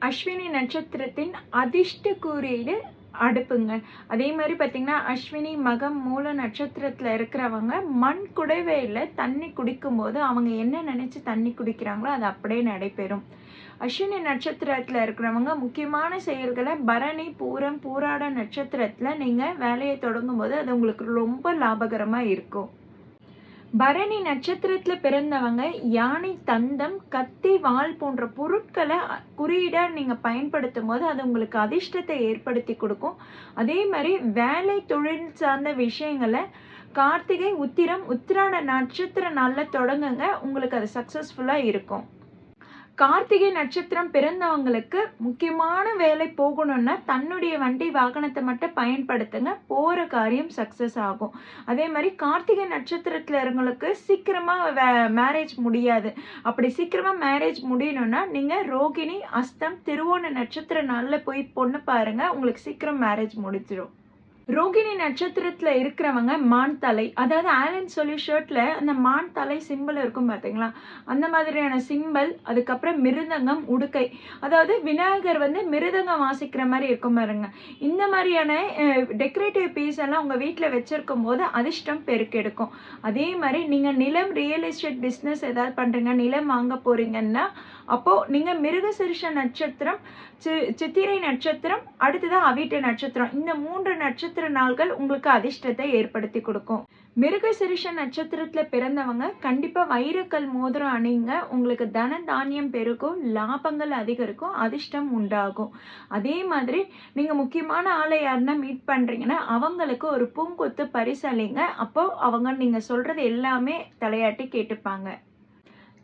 அஸ்வினி நட்சத்திரத்தின் அதிர்ஷ்ட குறியீடு அடுப்புங்க. அதே மாதிரி பார்த்தீங்கன்னா, அஸ்வினி, மகம், மூல நட்சத்திரத்தில் இருக்கிறவங்க மண் குடைவையில் தண்ணி குடிக்கும்போது அவங்க என்ன நினச்சி தண்ணி குடிக்கிறாங்களோ அது அப்படியே நடைபெறும். அஸ்வினி நட்சத்திரத்தில் இருக்கிறவங்க முக்கியமான செயல்களை பரணி, பூரம், பூராட நட்சத்திரத்தில் நீங்கள் வேலையை தொடங்கும்போது அது உங்களுக்கு ரொம்ப லாபகரமாக இருக்கும். பரணி நட்சத்திரத்தில் பிறந்தவங்க யானை தந்தம், கத்தி, வாள் போன்ற பொருட்களை குறியீடாக நீங்கள் பயன்படுத்தும் போது அது உங்களுக்கு அதிர்ஷ்டத்தை ஏற்படுத்தி கொடுக்கும். அதே மாதிரி வேலை, தொழில் சார்ந்த விஷயங்களை கார்த்திகை, உத்திரம், உத்திராட நட்சத்திர நாளில் தொடங்குங்க. உங்களுக்கு அது சக்ஸஸ்ஃபுல்லாக இருக்கும். கார்த்திகை நட்சத்திரம் பிறந்தவங்களுக்கு முக்கியமான வேலை போகணும்னா தன்னுடைய வண்டி வாகனத்தை மட்டும் பயன்படுத்துங்க. போகிற காரியம் சக்ஸஸ் ஆகும். அதே மாதிரி கார்த்திகை நட்சத்திரத்தில் இருங்களுக்கு சீக்கிரமாக மேரேஜ் முடியாது. அப்படி சீக்கிரமாக மேரேஜ் முடியணும்னா நீங்கள் ரோகிணி, அஸ்தம், திருவோண நட்சத்திர நாளில் போய் பொண்ணு பாருங்கள். உங்களுக்கு சீக்கிரம் மேரேஜ் முடிச்சிடும். ரோகிணி நட்சத்திரத்தில் இருக்கிறவங்க மான் தலை, அதாவது ஆலன் சொல்லி ஷர்ட்டில் அந்த மான் தலை சிம்பிள் இருக்கும் பார்த்தீங்களா, அந்த மாதிரியான சிம்பிள். அதுக்கப்புறம் மிருதங்கம், உடுக்கை, அதாவது விநாயகர் மிருதங்கம் வாசிக்கிற மாதிரி இருக்கும் பாருங்க. இந்த மாதிரியான டெக்கரேட்டிவ் பீஸ் எல்லாம் உங்கள் வீட்டில் வச்சுருக்கும் போது அதிர்ஷ்டம் பெருக்கெடுக்கும். அதே மாதிரி நீங்கள் நிலம், ரியல் எஸ்டேட் பிஸ்னஸ் ஏதாவது பண்ணுறீங்க, நிலம் வாங்க போகிறீங்கன்னா அப்போது நீங்கள் மிருகசீரிஷ நட்சத்திரம், சித்திரை நட்சத்திரம், அடுத்ததான் அவிட்ட நட்சத்திரம், இந்த 3 நட்சத்திர நாள்கள் உங்களுக்கு அதிர்ஷ்டத்தை ஏற்படுத்தி கொடுக்கும். மிருகசீரிஷ நட்சத்திரத்தில் பிறந்தவங்க கண்டிப்பாக வைரக்கல் மோதிரம் அணிங்க. உங்களுக்கு தன தானியம் பெருகும், லாபங்கள் அதிகரிக்கும், அதிர்ஷ்டம் உண்டாகும். அதே மாதிரி நீங்கள் முக்கியமான ஆளை யாருன்னா மீட் பண்ணுறீங்கன்னா அவங்களுக்கு ஒரு பூங்கொத்து பரிசளிங்க. அப்போது அவங்க நீங்கள் சொல்கிறது எல்லாமே தலையாட்டி கேட்டுப்பாங்க.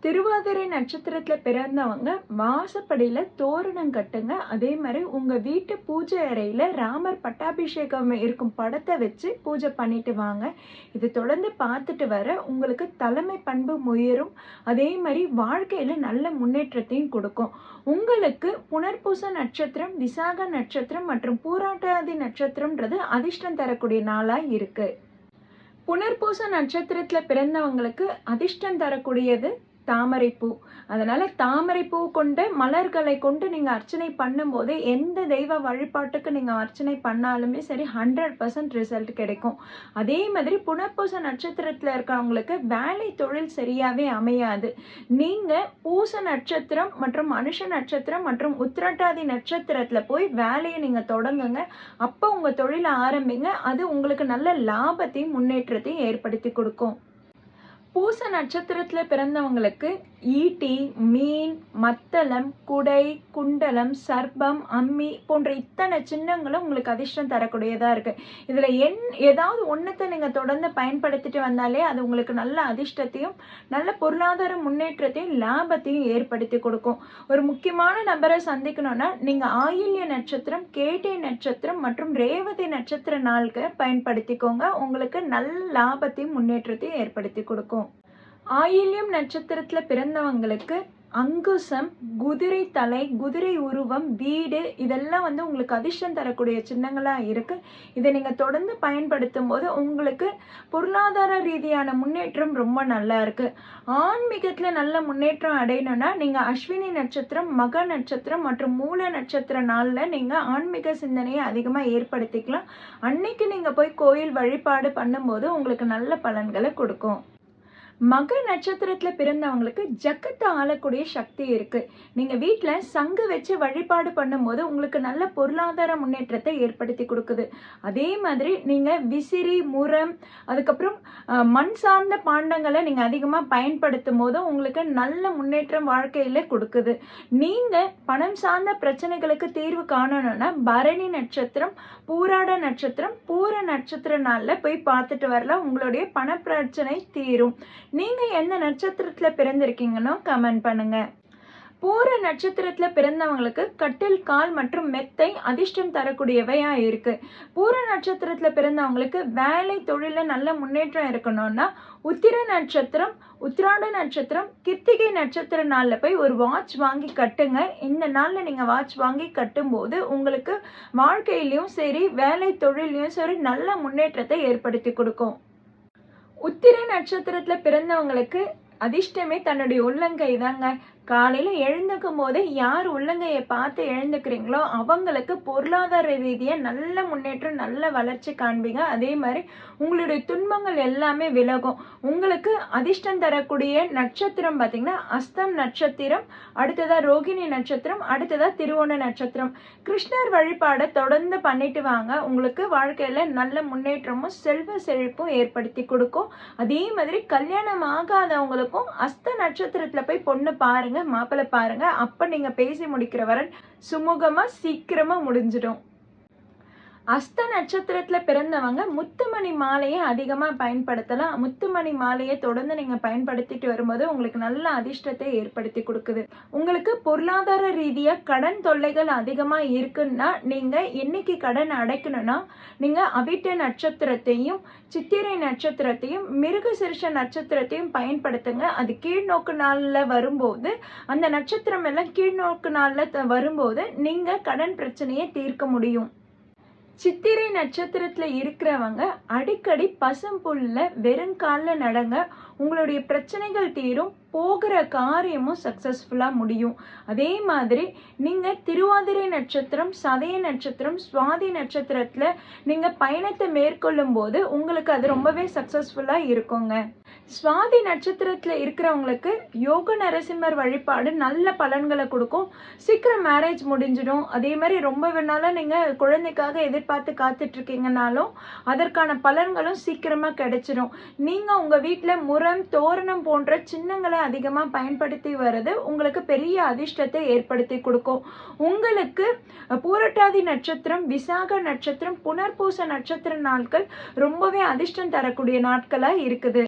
திருவாதிரை நட்சத்திரத்தில் பிறந்தவங்க வாசப்படியில் தோரணம் கட்டுங்க. அதே மாதிரி உங்கள் வீட்டு பூஜை அறையில் ராமர் பட்டாபிஷேகம் இருக்கும் படத்தை வச்சு பூஜை பண்ணிட்டு வாங்க. இது தொடர்ந்து பார்த்துட்டு வர உங்களுக்கு தலைமை பண்பு உயரும். அதே மாதிரி வாழ்க்கையில் நல்ல முன்னேற்றத்தையும் கொடுக்கும். உங்களுக்கு புனர்பூச நட்சத்திரம், விசாக நட்சத்திரம் மற்றும் பூராட்டாதி நட்சத்திரம்ன்றது அதிர்ஷ்டம் தரக்கூடிய நாளாக இருக்குது. புனர்பூச நட்சத்திரத்தில் பிறந்தவங்களுக்கு அதிர்ஷ்டம் தரக்கூடியது தாமரைப்பூ. அதனால் தாமரைப்பூ கொண்டு மலர்களை கொண்டு நீங்கள் அர்ச்சனை பண்ணும்போது எந்த தெய்வ வழிபாட்டுக்கு நீங்கள் அர்ச்சனை பண்ணாலுமே சரி 100% ரிசல்ட் கிடைக்கும். அதே மாதிரி புனர்பூச நட்சத்திரத்தில் இருக்கிறவங்களுக்கு வேலை, தொழில் சரியாகவே அமையாது. நீங்கள் பூச நட்சத்திரம் மற்றும் அனுஷ நட்சத்திரம் மற்றும் உத்திரட்டாதி நட்சத்திரத்தில் போய் வேலையை நீங்கள் தொடங்குங்க. அப்போ உங்கள் தொழிலை ஆரம்பிங்க. அது உங்களுக்கு நல்ல லாபத்தையும் முன்னேற்றத்தையும் ஏற்படுத்தி கொடுக்கும். பூச நட்சத்திரத்தில் பிறந்தவங்களுக்கு ஈட்டி, மீன், மத்தளம், குடை, குண்டலம், சர்ப்பம், அம்மி போன்ற இத்தனை சின்னங்களும் உங்களுக்கு அதிர்ஷ்டம் தரக்கூடியதாக இருக்குது. இதில் ஏதாவது ஒன்றத்தை நீங்கள் தொடர்ந்து பயன்படுத்திட்டு வந்தாலே அது உங்களுக்கு நல்ல அதிர்ஷ்டத்தையும் நல்ல பொருளாதார முன்னேற்றத்தையும் லாபத்தையும் ஏற்படுத்தி கொடுக்கும். ஒரு முக்கியமான நபரை சந்திக்கணும்னா நீங்கள் ஆயில்ய நட்சத்திரம், கேட்டை நட்சத்திரம் மற்றும் ரேவதி நட்சத்திர நாளுக்கு பயன்படுத்திக்கோங்க. உங்களுக்கு நல்ல லாபத்தையும் முன்னேற்றத்தையும் ஏற்படுத்தி கொடுக்கும். ஆயில்யம் நட்சத்திரத்தில் பிறந்தவங்களுக்கு அங்குசம், குதிரை தலை, குதிரை உருவம், வீடு இதெல்லாம் உங்களுக்கு அதிர்ஷ்டம் தரக்கூடிய சின்னங்களாக இருக்குது. இதை நீங்கள் தொடர்ந்து பயன்படுத்தும் போது உங்களுக்கு பொருளாதார ரீதியான முன்னேற்றம் ரொம்ப நல்லா இருக்குது. ஆன்மீகத்தில் நல்ல முன்னேற்றம் அடையணும்னா நீங்கள் அஸ்வினி நட்சத்திரம், மக நட்சத்திரம் மற்றும் மூல நட்சத்திர நாளில் நீங்கள் ஆன்மீக சிந்தனையை அதிகமாக ஏற்படுத்திக்கலாம். அன்னைக்கு நீங்கள் போய் கோயில் வழிபாடு பண்ணும்போது உங்களுக்கு நல்ல பலன்களை கொடுக்கும். மக நட்சத்திரத்தில் பிறந்தவங்களுக்கு ஜக்கத்தை ஆளக்கூடிய சக்தி இருக்குது. நீங்கள் வீட்டில் சங்கு வச்சு வழிபாடு பண்ணும்போது உங்களுக்கு நல்ல பொருளாதார முன்னேற்றத்தை ஏற்படுத்தி கொடுக்குது. அதே மாதிரி நீங்கள் விசிறி, முரம், அதுக்கப்புறம் மண் சார்ந்த பாண்டங்களை நீங்கள் அதிகமாக பயன்படுத்தும் போது உங்களுக்கு நல்ல முன்னேற்றம் வாழ்க்கையில் கொடுக்குது. நீங்கள் பணம் சார்ந்த பிரச்சனைகளுக்கு தீர்வு காணணும்னா பரணி நட்சத்திரம், பூராட நட்சத்திரம், பூர நட்சத்திர நாளில் போய் பார்த்துட்டு வரலாம். உங்களுடைய பண பிரச்சனை தீரும். நீங்கள் எந்த நட்சத்திரத்தில் பிறந்திருக்கீங்கன்னு கமெண்ட் பண்ணுங்க. பூர நட்சத்திரத்தில் பிறந்தவங்களுக்கு கட்டில், கால் மற்றும் மெத்தை அதிர்ஷ்டம் தரக்கூடியவையாக இருக்குது. பூர நட்சத்திரத்தில் பிறந்தவங்களுக்கு வேலை, தொழிலில் நல்ல முன்னேற்றம் இருக்கணும்னா உத்திர நட்சத்திரம், உத்திராட நட்சத்திரம், கிருத்திகை நட்சத்திர நாளில் போய் ஒரு வாட்ச் வாங்கி கட்டுங்க. இந்த நாளில் நீங்கள் வாட்ச் வாங்கி கட்டும்போது உங்களுக்கு வாழ்க்கையிலையும் சரி வேலை தொழிலையும் சரி நல்ல முன்னேற்றத்தை ஏற்படுத்தி கொடுக்கும். உத்திர நட்சத்திரத்தில் பிறந்தவங்களுக்கு அதிர்ஷ்டமே தன்னுடைய உள்ளங்கை தாங்க. காலையில் எழுந்துக்கும் போது யார் உள்ளங்கையை பார்த்து எழுந்துக்கிறீங்களோ அவங்களுக்கு பொருளாதார ரீதியாக நல்ல முன்னேற்றம், நல்ல வளர்ச்சி காண்பீங்க. அதே மாதிரி உங்களுடைய துன்பங்கள் எல்லாமே விலகும். உங்களுக்கு அதிர்ஷ்டம் தரக்கூடிய நட்சத்திரம் பார்த்தீங்கன்னா அஸ்தம் நட்சத்திரம், அடுத்ததாக ரோகிணி நட்சத்திரம், அடுத்ததாக திருவோண நட்சத்திரம். கிருஷ்ணர் வழிபாடை தொடர்ந்து பண்ணிட்டு வாங்க. உங்களுக்கு வாழ்க்கையில் நல்ல முன்னேற்றமும் செல்வ செழிப்பும் ஏற்படுத்தி கொடுக்கும். அதே மாதிரி கல்யாணம் ஆகாதவங்களுக்கும் அஸ்த நட்சத்திரத்தில் போய் பொண்ணு பாருங்க, மாப்பிள்ளை பாருங்க. அப்ப நீங்க பேசி முடிக்கிற வரை சுமூகமா சீக்கிரமா முடிஞ்சிடும். அஸ்த நட்சத்திரத்துல பிறந்தவங்க முத்துமணி மாலையை அதிகமா பயன்படுத்தலாம். முத்துமணி மாலையை தொடர்ந்து நீங்க பயன்படுத்திட்டு வரும்போது உங்களுக்கு நல்ல அதிர்ஷ்டத்தை ஏற்படுத்தி கொடுக்குது. உங்களுக்கு பொருளாதார ரீதியா கடன் தொல்லைகள் அதிகமா இருக்குன்னா நீங்க என்னைக்கு கடன் அடைக்கணும்னா நீங்க அவிட்ட நட்சத்திரத்தையும் சித்திரை நட்சத்திரத்தையும் மிருகசீரிஷ நட்சத்திரத்தையும் பயன்படுத்துங்க. அது கீழ்நோக்கு நாள்ல வரும்போது அந்த நட்சத்திரம் எல்லாம் கீழ்நோக்கு நாள்ல வரும்போது நீங்க கடன் பிரச்சனையை தீர்க்க முடியும். சித்திரை நட்சத்திரத்துல இருக்கிறவங்க அடிக்கடி பசும்புல்ல வெறுங்காலில் நடங்க. உங்களுடைய பிரச்சனைகள் தீரும், போகிற காரியமும் சக்சஸ்ஃபுல்லாக முடியும். அதே மாதிரி நீங்கள் திருவாதிரை நட்சத்திரம், சதய நட்சத்திரம், சுவாதி நட்சத்திரத்தில் நீங்கள் பயணத்தை மேற்கொள்ளும் போது உங்களுக்கு அது ரொம்பவே சக்சஸ்ஃபுல்லாக இருக்குங்க. சுவாதி நட்சத்திரத்தில் இருக்கிறவங்களுக்கு யோக நரசிம்மர் வழிபாடு நல்ல பலன்களை கொடுக்கும். சீக்கிரம் மேரேஜ் முடிஞ்சிடும். அதே மாதிரி ரொம்ப நாளாக நீங்கள் குழந்தைக்காக எதிர்பார்த்து காத்துட்ருக்கீங்கனாலும் அதற்கான பலன்களும் சீக்கிரமாக கிடைச்சிடும். நீங்கள் உங்கள் வீட்டில் முறம், தோரணம் போன்ற சின்னங்களை அதிகமாக பயன்படுத்தி வர்றது உங்களுக்கு பெரிய அதிர்ஷ்டத்தை ஏற்படுத்தி கொடுக்கும். உங்களுக்கு பூரட்டாதி நட்சத்திரம், விசாக நட்சத்திரம், புனர்பூச நட்சத்திர நாட்கள் ரொம்பவே அதிர்ஷ்டம் தரக்கூடிய நாட்களாக இருக்குது.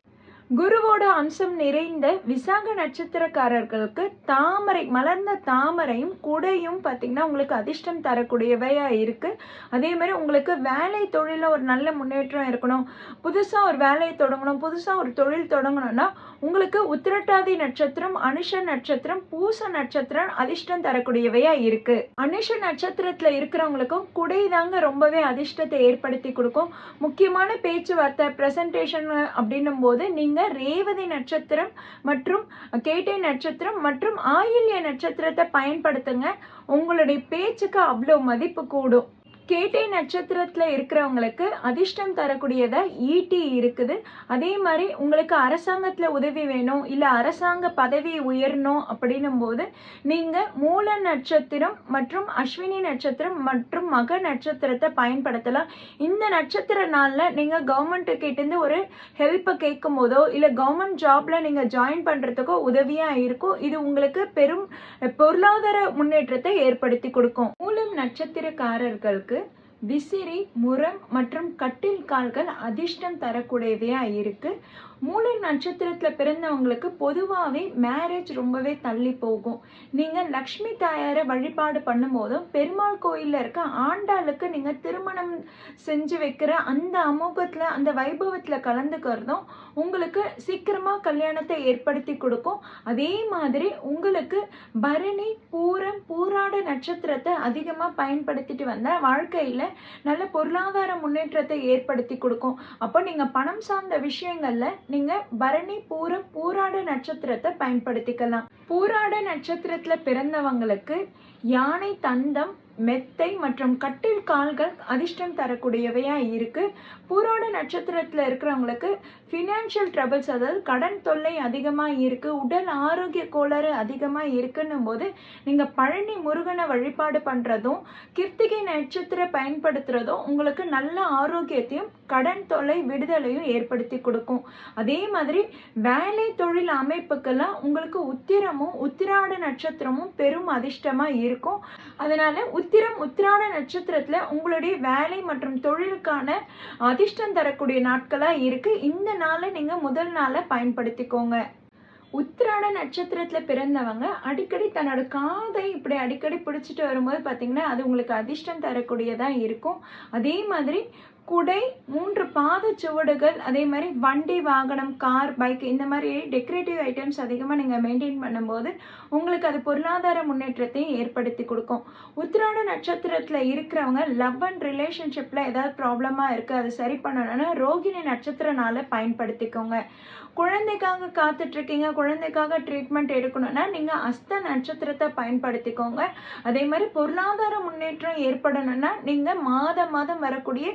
குருவோட அம்சம் நிறைந்த விசாக நட்சத்திரக்காரர்களுக்கு தாமரை, மலர்ந்த தாமரையும் குடையும் பார்த்தீங்கன்னா உங்களுக்கு அதிர்ஷ்டம் தரக்கூடியவையா இருக்கு. அதே மாதிரி உங்களுக்கு வேலை தொழில ஒரு நல்ல முன்னேற்றம் இருக்கணும், புதுசாக ஒரு வேலையை தொடங்கணும், புதுசாக ஒரு தொழில் தொடங்கணும்னா உங்களுக்கு உத்திரட்டாதி நட்சத்திரம், அனுஷ நட்சத்திரம், பூச நட்சத்திரம் அதிர்ஷ்டம் தரக்கூடியவையா இருக்கு. அனுஷ நட்சத்திரத்துல இருக்கிறவங்களுக்கும் குடை தாங்க ரொம்பவே அதிர்ஷ்டத்தை ஏற்படுத்தி கொடுக்கும். முக்கியமான பேச்சுவார்த்தை, பிரசன்டேஷன் அப்படின்னும் போது நீங்க ரேவதி நட்சத்திரம் மற்றும் கேட்டை நட்சத்திரம் மற்றும் ஆயில்ய நட்சத்திரத்தை பயன்படுத்துங்க. உங்களுடைய பேச்சுக்கு அவ்வளோ மதிப்பு கூடும். கேட்டை நட்சத்திரத்தில் இருக்கிறவங்களுக்கு அதிர்ஷ்டம் தரக்கூடியதா ஈட்டி இருக்குது. அதே மாதிரி உங்களுக்கு அரசாங்கத்தில் உதவி வேணும், இல்லை அரசாங்க பதவி உயரணும் அப்படின்னும் போது நீங்கள் மூல நட்சத்திரம் மற்றும் அஸ்வினி நட்சத்திரம் மற்றும் மக நட்சத்திரத்தை பயன்படுத்தலாம். இந்த நட்சத்திர நாளில் நீங்கள் கவர்மெண்ட்டுக்கிட்டேருந்து ஒரு ஹெல்ப்பை கேட்கும் போதோ இல்லை கவர்மெண்ட் ஜாபில் நீங்கள் ஜாயின் பண்ணுறதுக்கோ உதவியாக இருக்கும். இது உங்களுக்கு பெரும் பொருளாதார முன்னேற்றத்தை ஏற்படுத்தி கொடுக்கும். மூலம் நட்சத்திரக்காரர்களுக்கு விசிறி, முரம் மற்றும் கட்டில் கால்கள் அதிர்ஷ்டம் தரக்கூடியவையா இருக்கு. மூல நட்சத்திரத்தில் பிறந்தவங்களுக்கு பொதுவாகவே மேரேஜ் ரொம்பவே தள்ளி போகும். நீங்கள் லக்ஷ்மி தாயாரை வழிபாடு பண்ணும்போதும் பெருமாள் கோயிலில் இருக்க ஆண்டாளுக்கு நீங்கள் திருமணம் செஞ்சு வைக்கிற அந்த அமோகத்தில், அந்த வைபவத்தில் கலந்துக்கிறதும் உங்களுக்கு சீக்கிரமாக கல்யாணத்தை ஏற்படுத்தி கொடுக்கும். அதே மாதிரி உங்களுக்கு பரணி, பூரம், பூராட நட்சத்திரத்தை அதிகமாக பயன்படுத்திட்டு வந்தால் வாழ்க்கையில் நல்ல பொருளாதார முன்னேற்றத்தை ஏற்படுத்தி கொடுக்கும். அப்போ நீங்கள் பணம் சார்ந்த விஷயங்களில் நீங்கள் பரணி, பூரம், பூராட நட்சத்திரத்தை பயன்படுத்திக்கலாம். பூராட நட்சத்திரத்தில் பிறந்தவங்களுக்கு யானை தந்தம், மெத்தை மற்றும் கட்டில் கால்கள் அதிர்ஷ்டம் தரக்கூடியவையா இருக்கு. பூராட நட்சத்திரத்தில் இருக்கிறவங்களுக்கு ஃபினான்ஷியல் ட்ரபிள்ஸ், அதாவது கடன் தொல்லை அதிகமாக இருக்கு, உடல் ஆரோக்கிய கோளாறு அதிகமாக இருக்குன்னும் போது நீங்கள் பழனி முருகனை வழிபாடு பண்ணுறதும் கிருத்திகை நட்சத்திரம் பயன்படுத்துறதும் உங்களுக்கு நல்ல ஆரோக்கியத்தையும் கடன் தொல்லை விடுதலையும் ஏற்படுத்தி கொடுக்கும். அதே மாதிரி வேலை தொழில் அமைப்புக்கெல்லாம் உங்களுக்கு உத்திரமும் உத்திராட நட்சத்திரமும் பெரும் அதிர்ஷ்டமாக இருக்கும். அதனால உத்திரம், உத்திராட நட்சத்திரத்துல உங்களுடைய வேலை மற்றும் தொழிலுக்கான அதிர்ஷ்டம் தரக்கூடிய நாட்களா இருக்கு. இந்த நாளை நீங்க முதல் நாளை பயன்படுத்திக்கோங்க. உத்திராட நட்சத்திரத்தில் பிறந்தவங்க அடிக்கடி தன்னோட காதை இப்படி அடிக்கடி பிடிச்சிட்டு வரும்போது பார்த்தீங்கன்னா அது உங்களுக்கு அதிர்ஷ்டம் தரக்கூடியதாக இருக்கும். அதே மாதிரி குடை, 3 பாதச்சுவடுகள், அதே மாரி வண்டி, வாகனம், கார், பைக் இந்த மாரி டெக்கரேட்டிவ் ஐட்டம்ஸ் அதிகமா நீங்க மெயின்டெயின் பண்ணும்போது, உங்களுக்கு அது பொருளாதார முன்னேற்றத்தை ஏற்படுத்தி குடுக்கும். உத்திராட நட்சத்திரத்தில இருக்கிறவங்க லவ் அண்ட் ரிலேஷன்ஷிப்ல ஏதாவது ப்ராப்ளமா இருக்கு, அது சரி பண்ணணும்னா ரோகிணி நட்சத்திர நாள பயன்படுத்திக்கோங்க. குழந்தைக்காக காத்துட்ருக்கீங்க, குழந்தைக்காக ட்ரீட்மெண்ட் எடுக்கணும்னா, நீங்க அஸ்த நட்சத்திரத்த பயன்படுத்திக்கோங்க. அதே மாரி பொருளாதார முன்னேற்றம் ஏற்படணும்னா, நீங்க மாதம் மாதம் வரக்கூடிய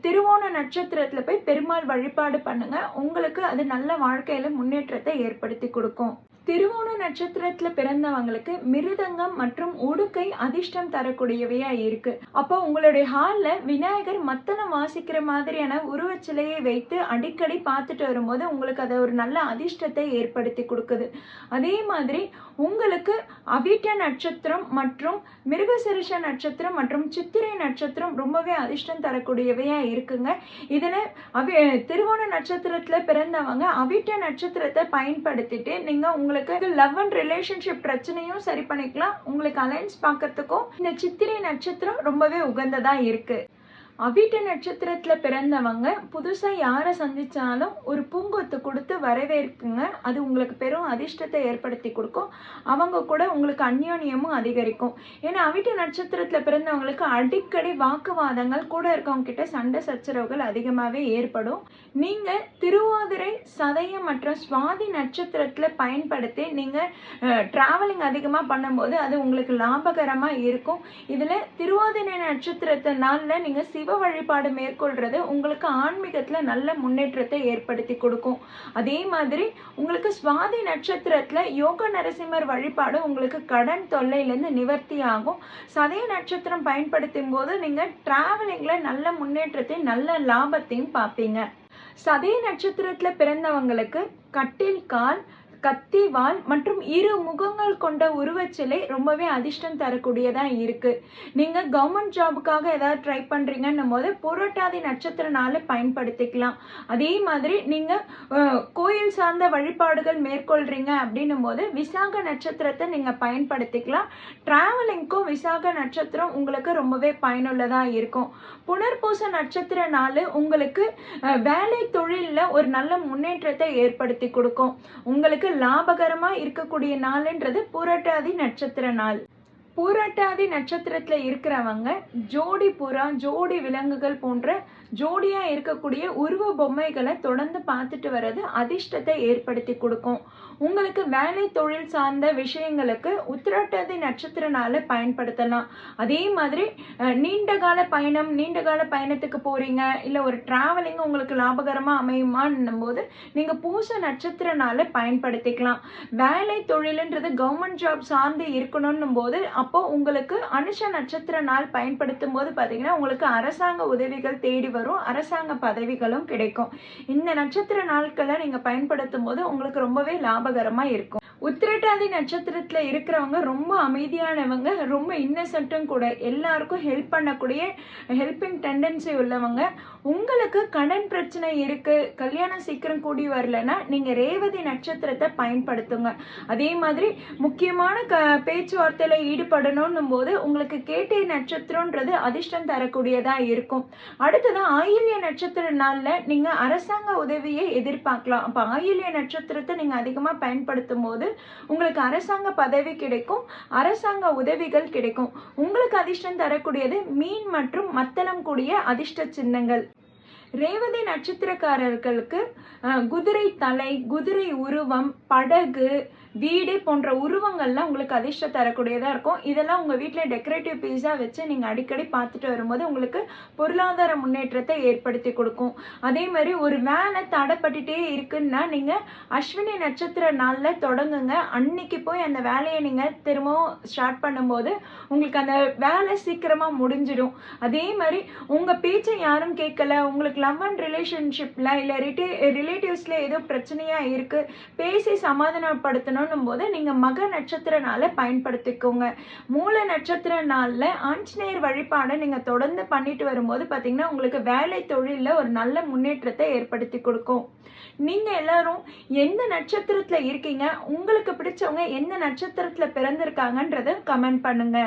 திருவோண நட்சத்திரத்துல போய் பெருமாள் வழிபாடு பண்ணுங்க. உங்களுக்கு அது நல்ல வாழ்க்கையில முன்னேற்றத்தை ஏற்படுத்தி குடுக்கும். திருவோண நட்சத்திரத்துல பிறந்தவங்களுக்கு மிருதங்கம் மற்றும் உடுக்கை அதிர்ஷ்டம் தரக்கூடியவையா இருக்கு. அப்போ உங்களுடைய ஹால்ல விநாயகர் மத்தளம் வாசிக்கிற மாதிரியான உருவச்சிலையை வைத்து அடிக்கடி பார்த்துட்டு வரும்போது உங்களுக்கு அது ஒரு நல்ல அதிர்ஷ்டத்தை ஏற்படுத்தி கொடுக்குது. அதே மாதிரி உங்களுக்கு அவிட்ட நட்சத்திரம் மற்றும் மிருகசிரிஷ நட்சத்திரம் மற்றும் சித்திரை நட்சத்திரம் ரொம்பவே அதிர்ஷ்டம் தரக்கூடியவையா இருக்குங்க. இதுல திருவோண நட்சத்திரத்துல பிறந்தவங்க அவிட்ட நட்சத்திரத்தை பயன்படுத்திட்டு நீங்க உங்களுக்கு லவ் அண்ட் ரிலேஷன்ஷிப் பிரச்சனையும் சரி பண்ணிக்கலாம். உங்களுக்கு அலைன்ஸ் பார்க்கறதுக்கும் இந்த சித்திரை நட்சத்திரம் ரொம்பவே உகந்ததா இருக்கு. அவிட்ட நட்சத்திரத்துல பிறந்தவங்க புதுசா யாரை சந்திச்சாலும் ஒரு பூங்கொத்து கொடுத்து வரவேற்குங்க. அது உங்களுக்கு பெரும் அதிர்ஷ்டத்தை ஏற்படுத்தி கொடுக்கும். அவங்க கூட உங்களுக்கு அந்யோன்யமும் அதிகரிக்கும். ஏன்னா அவிட்ட நட்சத்திரத்துல பிறந்தவங்களுக்கு அடிக்கடி வாக்குவாதங்கள், கூட இருக்கவங்க கிட்ட சண்டை சச்சரவுகள் அதிகமாகவே ஏற்படும். நீங்க திருவாதிரை, சதயம் மற்றும் சுவாதி நட்சத்திரத்துல பயன்படுத்தி நீங்க டிராவலிங் அதிகமா பண்ணும்போது அது உங்களுக்கு லாபகரமா இருக்கும். இதுல திருவாதிரை நட்சத்திரத்து நாள்ல நீங்க சிவ வழிபாடு மேற்கொள்றது உங்களுக்கு ஆன்மீகத்துல நல்ல முன்னேற்றத்தை ஏற்படுத்தி கொடுக்கும். அதே மாதிரி உங்களுக்கு சுவாதி நட்சத்திரத்துல யோக நரசிம்மர் வழிபாடு உங்களுக்கு கடன் தொல்லையிலிருந்து நிவர்த்தி ஆகும். சதய நட்சத்திரம் பயன்படுத்தும் போது நீங்க டிராவலிங்ல நல்ல முன்னேற்றத்தையும் நல்ல லாபத்தையும் பார்ப்பீங்க. சதய நட்சத்திரத்துல பிறந்தவங்களுக்கு கட்டில் கால், கத்திவால் மற்றும் 2 முகங்கள் கொண்ட உருவச்சிலை ரொம்பவே அதிர்ஷ்டம் தரக்கூடியதா இருக்கு. நீங்க கவர்மெண்ட் ஜாபுக்காக ஏதாவது ட்ரை பண்றீங்கன்னும் போது புரட்டாதி நட்சத்திர நாளை பயன்படுத்திக்கலாம். அதே மாதிரி நீங்க கோயில் சார்ந்த வழிபாடுகள் மேற்கொள்றீங்க அப்படின்னும் போது விசாக நட்சத்திரத்தை நீங்க பயன்படுத்திக்கலாம். டிராவலிங்க்கும் விசாக நட்சத்திரம் உங்களுக்கு ரொம்பவே பயனுள்ளதா இருக்கும். புனர்பூச நட்சத்திர நாள் உங்களுக்கு வேலை தொழில்ல ஒரு நல்ல முன்னேற்றத்தை ஏற்படுத்தி கொடுக்கும். உங்களுக்கு லாபகரமா இருக்கக்கூடிய நாள்ன்றது புரட்டாதி நட்சத்திர நாள். பூரட்டாதி நட்சத்திரத்துல இருக்கிறவங்க ஜோடி புறா, ஜோடி விலங்குகள் போன்ற ஜோடியா இருக்கக்கூடிய உருவ பொம்மைகளை தொடர்ந்து பார்த்துட்டு வர்றது அதிர்ஷ்டத்தை ஏற்படுத்தி கொடுக்கும். உங்களுக்கு வேலை தொழில் சார்ந்த விஷயங்களுக்கு உத்திரட்டாதி நட்சத்திர நாளை பயன்படுத்தலாம். அதே மாதிரி நீண்ட கால பயணத்துக்கு போறீங்க, இல்ல ஒரு டிராவலிங் உங்களுக்கு லாபகரமா அமையுமான்னும் போது நீங்க பூச நட்சத்திர நாளை பயன்படுத்திக்கலாம். வேலை தொழில்ன்றது கவர்மெண்ட் ஜாப் சார்ந்து இருக்கணும்னும் போது அப்போ உங்களுக்கு அனுஷ நட்சத்திர நாள் பயன்படுத்தும் போது பார்த்தீங்கன்னா உங்களுக்கு அரசாங்க உதவிகள் தேடி வரும், அரசாங்க பதவிகளும் கிடைக்கும். இந்த நட்சத்திர நாட்களை நீங்க பயன்படுத்தும் போது உங்களுக்கு ரொம்பவே லாபகரமா இருக்கும். உத்திரட்டாதி நட்சத்திரத்துல இருக்கிறவங்க ரொம்ப அமைதியானவங்க, ரொம்ப இன்னசென்ட்டும் கூட. எல்லாருக்கும் ஹெல்ப் பண்ணக்கூடிய ஹெல்பிங் டெண்டன்சி உள்ளவங்க. உங்களுக்கு கடன் பிரச்சனை இருக்கு, கல்யாணம் சீக்கிரம் கூடி வரலன்னா நீங்க ரேவதி நட்சத்திரத்தை பயன்படுத்துங்க. அதே மாதிரி முக்கியமான பேச்சுவார்த்தையில ஈடுபடணும் போது உங்களுக்கு கேட்டை நட்சத்திரம்ன்றது அதிர்ஷ்டம் தரக்கூடியதா இருக்கும். அடுத்தது ஆயில்ய நட்சத்திர நாள்ல நீங்க அரசாங்க உதவியை எதிர்பார்க்கலாம். அப்ப ஆயில்ய நட்சத்திரத்தை நீங்க அதிகமா பயன்படுத்தும் போது உங்களுக்கு அரசாங்க பதவி கிடைக்கும், அரசாங்க உதவிகள் கிடைக்கும். உங்களுக்கு அதிர்ஷ்டம் தரக்கூடியது மீன் மற்றும் மத்தளம் கூடிய அதிர்ஷ்ட சின்னங்கள். ரேவதி நட்சத்திரக்காரர்களுக்கு குதிரை தலை, குதிரை உருவம், படகு, வீடு போன்ற உருவங்கள்லாம் உங்களுக்கு அதிர்ஷ்டம் தரக்கூடியதா இருக்கும். இதெல்லாம் உங்க வீட்டில் டெக்கரேட்டிவ் பீஸா வச்சு நீங்க அடிக்கடி பார்த்துட்டு வரும்போது உங்களுக்கு பொருளாதார முன்னேற்றத்தை ஏற்படுத்தி கொடுக்கும். அதே மாதிரி ஒரு வேலை தடைப்பட்டுட்டே இருக்குன்னா நீங்க அஸ்வினி நட்சத்திர நாள்ல தொடங்குங்க. அன்னைக்கு போய் அந்த வேலையை நீங்க திரும்பவும் ஸ்டார்ட் பண்ணும்போது உங்களுக்கு அந்த வேலை சீக்கிரமா முடிஞ்சிடும். அதே மாதிரி உங்க பேச்சை யாரும் கேட்கல, உங்களுக்கு லவ் அண்ட் ரிலேஷன்ஷிப்ல இல்ல ரிலேட்டிவ்ஸ்ல ஏதோ பிரச்சனையா இருக்கு, பேசி சமாதானப்படுத்தணும் போது நீங்க மக நட்சத்திர நாளை பயன்படுத்திக்கோங்க. மூல நட்சத்திர நாள்ல ஆஞ்சநேயர் வழிபாடை நீங்க தொடர்ந்து பண்ணிட்டு வரும்போது பாத்தீங்கன்னா உங்களுக்கு வேலை தொழில ஒரு நல்ல முன்னேற்றத்தை ஏற்படுத்தி கொடுக்கும். நீங்க எல்லாரும் எந்த நட்சத்திரத்துல இருக்கீங்க, உங்களுக்கு பிடிச்சவங்க எந்த நட்சத்திரத்துல பிறந்திருக்காங்கன்றத கமெண்ட் பண்ணுங்க.